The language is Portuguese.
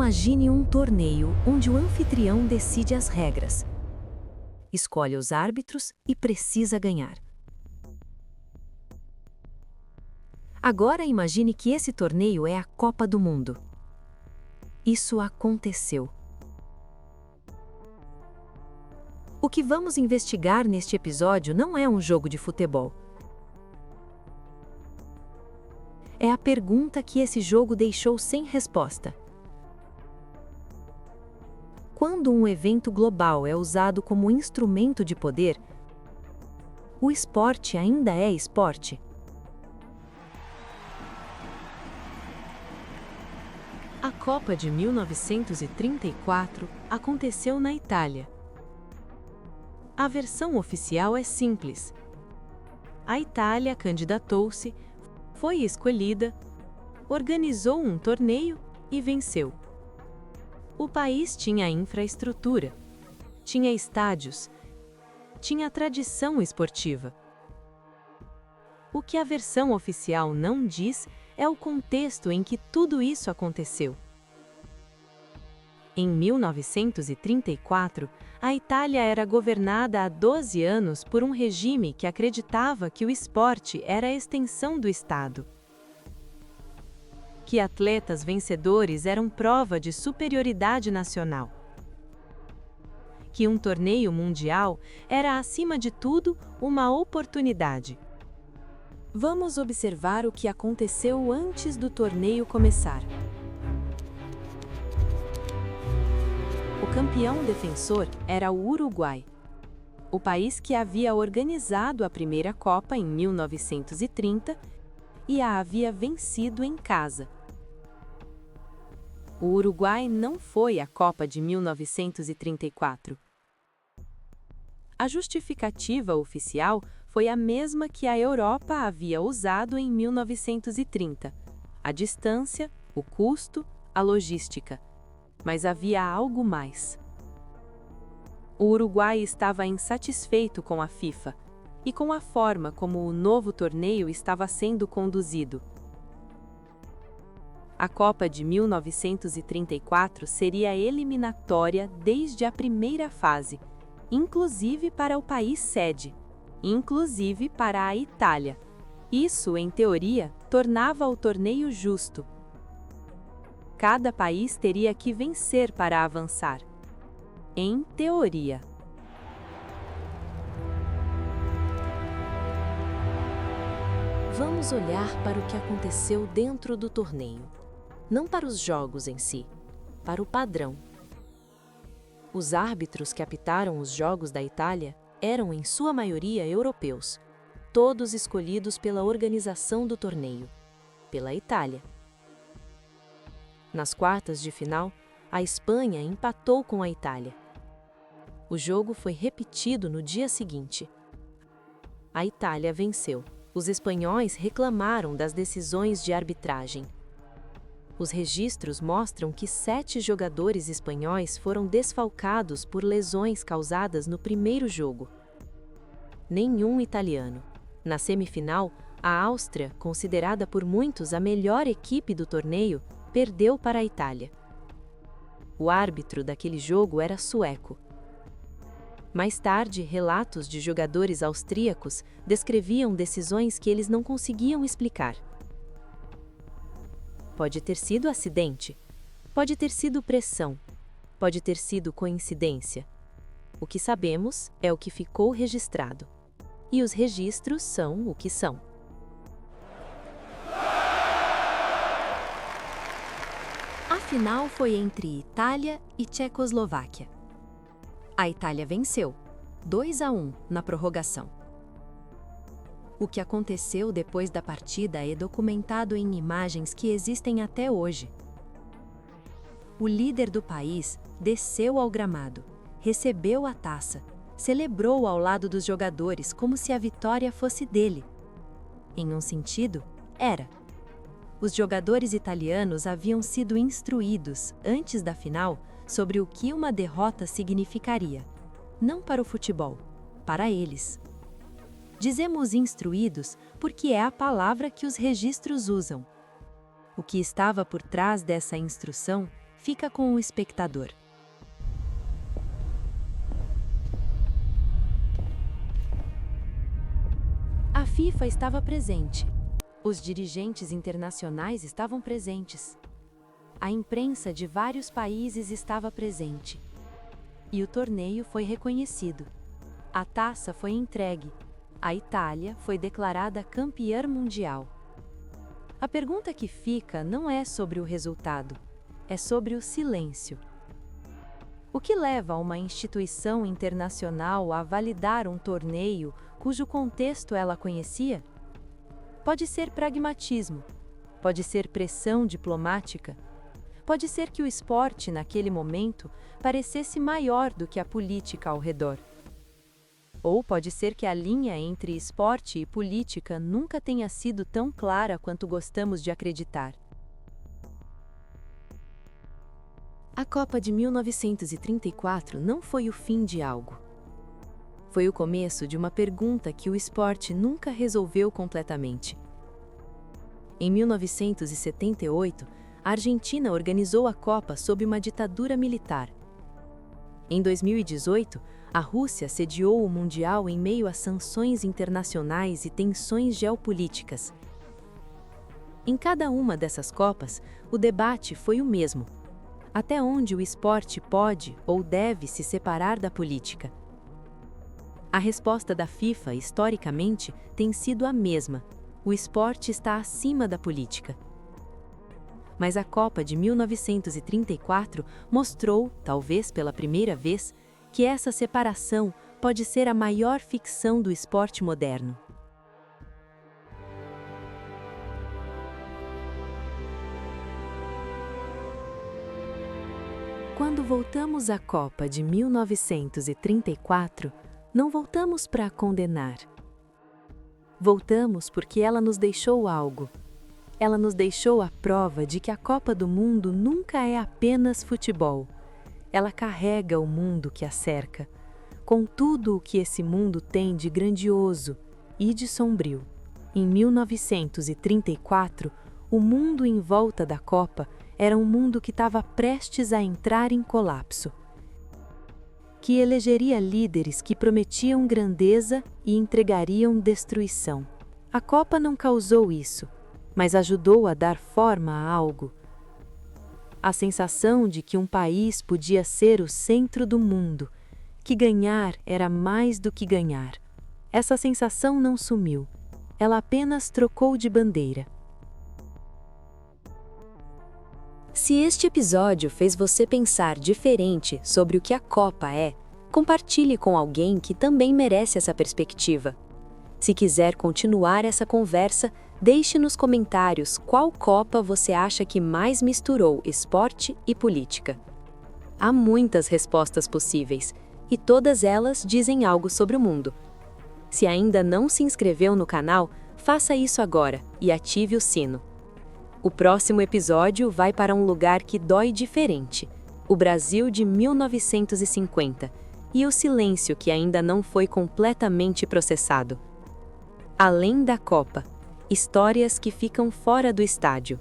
Imagine um torneio onde o anfitrião decide as regras, escolhe os árbitros e precisa ganhar. Agora imagine que esse torneio é a Copa do Mundo. Isso aconteceu. O que vamos investigar neste episódio não é um jogo de futebol. É a pergunta que esse jogo deixou sem resposta. Quando um evento global é usado como instrumento de poder, o esporte ainda é esporte? A Copa de 1934 aconteceu na Itália. A versão oficial é simples. A Itália candidatou-se, foi escolhida, organizou um torneio e venceu. O país tinha infraestrutura, tinha estádios, tinha tradição esportiva. O que a versão oficial não diz é o contexto em que tudo isso aconteceu. Em 1934, a Itália era governada há 12 anos por um regime que acreditava que o esporte era a extensão do Estado. Que atletas vencedores eram prova de superioridade nacional. Que um torneio mundial era, acima de tudo, uma oportunidade. Vamos observar o que aconteceu antes do torneio começar. O campeão defensor era o Uruguai, o país que havia organizado a primeira Copa em 1930 e a havia vencido em casa. O Uruguai não foi à Copa de 1934. A justificativa oficial foi a mesma que a Europa havia usado em 1930: a distância, o custo, a logística. Mas havia algo mais. O Uruguai estava insatisfeito com a FIFA e com a forma como o novo torneio estava sendo conduzido. A Copa de 1934 seria eliminatória desde a primeira fase, inclusive para o país sede, inclusive para a Itália. Isso, em teoria, tornava o torneio justo. Cada país teria que vencer para avançar. Em teoria. Vamos olhar para o que aconteceu dentro do torneio. Não para os jogos em si, para o padrão. Os árbitros que apitaram os jogos da Itália eram, em sua maioria, europeus, todos escolhidos pela organização do torneio, pela Itália. Nas quartas de final, a Espanha empatou com a Itália. O jogo foi repetido no dia seguinte. A Itália venceu. Os espanhóis reclamaram das decisões de arbitragem. Os registros mostram que 7 jogadores espanhóis foram desfalcados por lesões causadas no primeiro jogo. Nenhum italiano. Na semifinal, a Áustria, considerada por muitos a melhor equipe do torneio, perdeu para a Itália. O árbitro daquele jogo era sueco. Mais tarde, relatos de jogadores austríacos descreviam decisões que eles não conseguiam explicar. Pode ter sido acidente, pode ter sido pressão, pode ter sido coincidência. O que sabemos é o que ficou registrado. E os registros são o que são. A final foi entre Itália e Tchecoslováquia. A Itália venceu, 2-1 na prorrogação. O que aconteceu depois da partida é documentado em imagens que existem até hoje. O líder do país desceu ao gramado, recebeu a taça, celebrou ao lado dos jogadores como se a vitória fosse dele. Em um sentido, era. Os jogadores italianos haviam sido instruídos, antes da final, sobre o que uma derrota significaria. Não para o futebol, para eles. Dizemos instruídos porque é a palavra que os registros usam. O que estava por trás dessa instrução fica com o espectador. A FIFA estava presente. Os dirigentes internacionais estavam presentes. A imprensa de vários países estava presente. E o torneio foi reconhecido. A taça foi entregue. A Itália foi declarada campeã mundial. A pergunta que fica não é sobre o resultado, é sobre o silêncio. O que leva uma instituição internacional a validar um torneio cujo contexto ela conhecia? Pode ser pragmatismo, pode ser pressão diplomática, pode ser que o esporte, naquele momento, parecesse maior do que a política ao redor. Ou pode ser que a linha entre esporte e política nunca tenha sido tão clara quanto gostamos de acreditar. A Copa de 1934 não foi o fim de algo. Foi o começo de uma pergunta que o esporte nunca resolveu completamente. Em 1978, a Argentina organizou a Copa sob uma ditadura militar. Em 2018, a Rússia sediou o Mundial em meio a sanções internacionais e tensões geopolíticas. Em cada uma dessas Copas, o debate foi o mesmo: até onde o esporte pode ou deve se separar da política? A resposta da FIFA, historicamente, tem sido a mesma: o esporte está acima da política. Mas a Copa de 1934 mostrou, talvez pela primeira vez, que essa separação pode ser a maior ficção do esporte moderno. Quando voltamos à Copa de 1934, não voltamos para condenar. Voltamos porque ela nos deixou algo. Ela nos deixou a prova de que a Copa do Mundo nunca é apenas futebol. Ela carrega o mundo que a cerca, com tudo o que esse mundo tem de grandioso e de sombrio. Em 1934, o mundo em volta da Copa era um mundo que estava prestes a entrar em colapso, que elegeria líderes que prometiam grandeza e entregariam destruição. A Copa não causou isso, mas ajudou a dar forma a algo. A sensação de que um país podia ser o centro do mundo, que ganhar era mais do que ganhar. Essa sensação não sumiu, ela apenas trocou de bandeira. Se este episódio fez você pensar diferente sobre o que a Copa é, compartilhe com alguém que também merece essa perspectiva. Se quiser continuar essa conversa, deixe nos comentários qual Copa você acha que mais misturou esporte e política. Há muitas respostas possíveis, e todas elas dizem algo sobre o mundo. Se ainda não se inscreveu no canal, faça isso agora e ative o sino. O próximo episódio vai para um lugar que dói diferente: o Brasil de 1950, e o silêncio que ainda não foi completamente processado. Além da Copa, histórias que ficam fora do estádio.